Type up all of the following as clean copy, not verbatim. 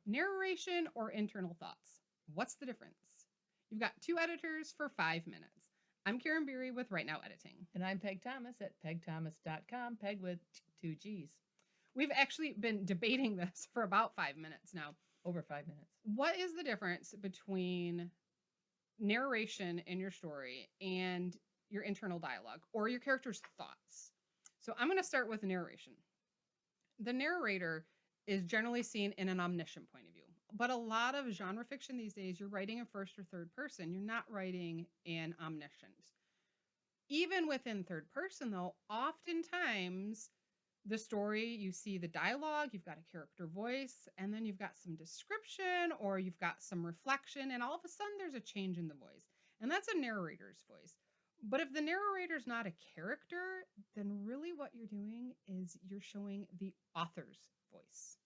Narration or internal thoughts? What's the difference? You've got two editors for 5 minutes. I'm Karen Beery with Right Now Editing. And I'm Peg Thomas at pegthomas.com, Peg with two G's. We've actually been debating this for about 5 minutes now. Over 5 minutes. What is the difference between narration in your story and your internal dialogue or your character's thoughts? So I'm going to start with narration. The narrator is generally seen in an omniscient point of view. But a lot of genre fiction these days, you're writing in first or third person. You're not writing in omniscient. Even within third person, though, oftentimes the story, you see the dialogue, you've got a character voice, and then you've got some description or you've got some reflection, and all of a sudden there's a change in the voice. And that's a narrator's voice. But if the narrator's not a character, then really what you're doing is you're showing the author's voice.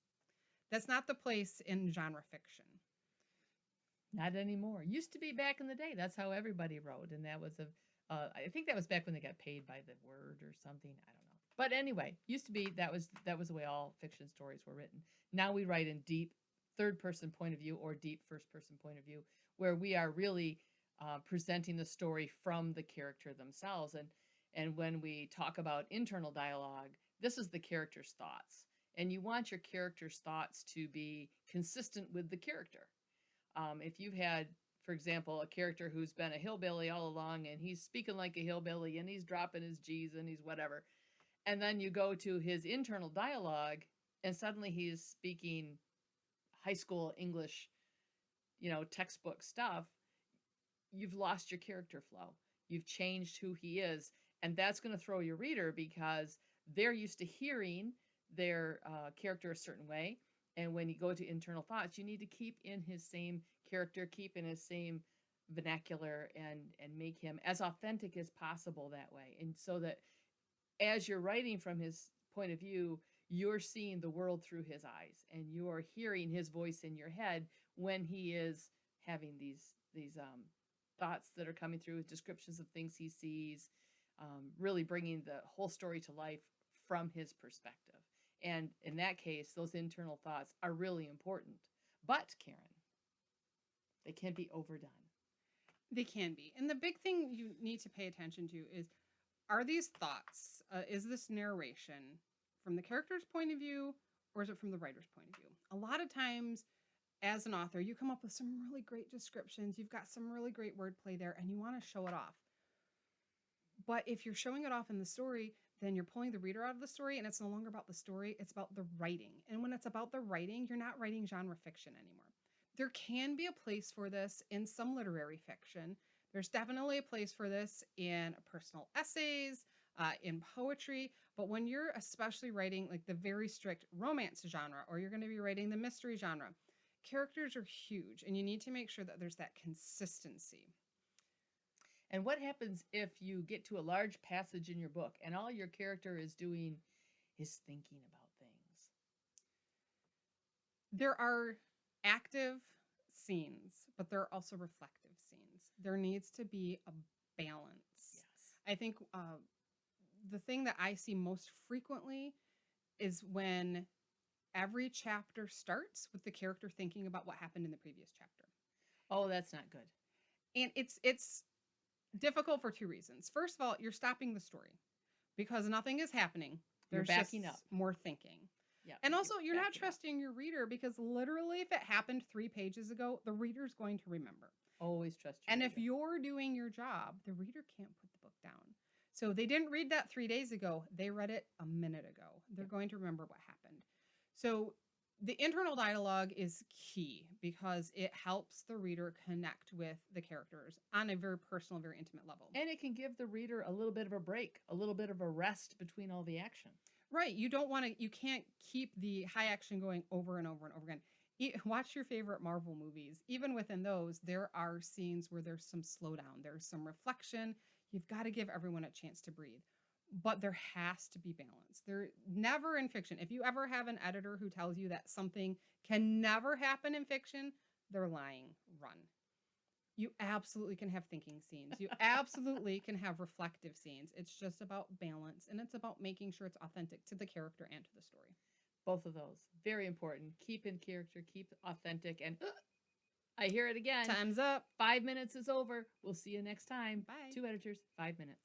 That's not the place in genre fiction. Not anymore. Used to be back in the day. That's how everybody wrote, and that was I think that was back when they got paid by the word or something. I don't know. But anyway, used to be that was the way all fiction stories were written. Now we write in deep third person point of view or deep first person point of view, where we are really presenting the story from the character themselves. And when we talk about internal dialogue, this is the character's thoughts, and you want your character's thoughts to be consistent with the character. If you've had, for example, a character who's been a hillbilly all along and he's speaking like a hillbilly and he's dropping his G's and he's whatever, and then you go to his internal dialogue and suddenly he's speaking high school English, textbook stuff, you've lost your character flow. You've changed who he is. And that's going to throw your reader because they're used to hearing their character a certain way. And when you go to internal thoughts, you need to keep in his same character, keep in his same vernacular, and make him as authentic as possible that way. And so that as you're writing from his point of view, you're seeing the world through his eyes, and you're hearing his voice in your head when he is having these thoughts that are coming through with descriptions of things he sees, really bringing the whole story to life from his perspective. And in that case, those internal thoughts are really important. But, Karen, they can be overdone. They can be. And the big thing you need to pay attention to is, are these thoughts, is this narration from the character's point of view or is it from the writer's point of view? A lot of times, as an author, you come up with some really great descriptions. You've got some really great wordplay there and you want to show it off. But if you're showing it off in the story, then you're pulling the reader out of the story and it's no longer about the story, it's about the writing. And when it's about the writing, you're not writing genre fiction anymore. There can be a place for this in some literary fiction. There's definitely a place for this in personal essays, in poetry. But when you're especially writing like the very strict romance genre, or you're going to be writing the mystery genre, characters are huge and you need to make sure that there's that consistency. And what happens if you get to a large passage in your book and all your character is doing is thinking about things? There are active scenes, but there are also reflective scenes. There needs to be a balance. Yes. I think the thing that I see most frequently is when every chapter starts with the character thinking about what happened in the previous chapter. Oh, that's not good. And it's difficult for two reasons. First of all, you're stopping the story because nothing is happening. There's You're backing just up. more thinking. Yeah. And also, you're not trusting your reader because literally, if it happened 3 pages ago, the reader's going to remember. Always trust your And reader. if you're doing your job, the reader can't put the book down. So they didn't read that 3 days ago. They read it a minute ago. They're going to remember what happened. So the internal dialogue is key because it helps the reader connect with the characters on a very personal, very intimate level. And it can give the reader a little bit of a break, a little bit of a rest between all the action. Right. You can't keep the high action going over and over and over again. Watch your favorite Marvel movies. Even within those, there are scenes where there's some slowdown, there's some reflection. You've got to give everyone a chance to breathe. But there has to be balance. There never in fiction. If you ever have an editor who tells you that something can never happen in fiction, they're lying. Run. You absolutely can have thinking scenes. You absolutely can have reflective scenes. It's just about balance and it's about making sure it's authentic to the character and to the story. Both of those. Very important. Keep in character, keep authentic. And I hear it again. Time's up. 5 minutes is over. We'll see you next time. Bye. 2 editors, 5 minutes.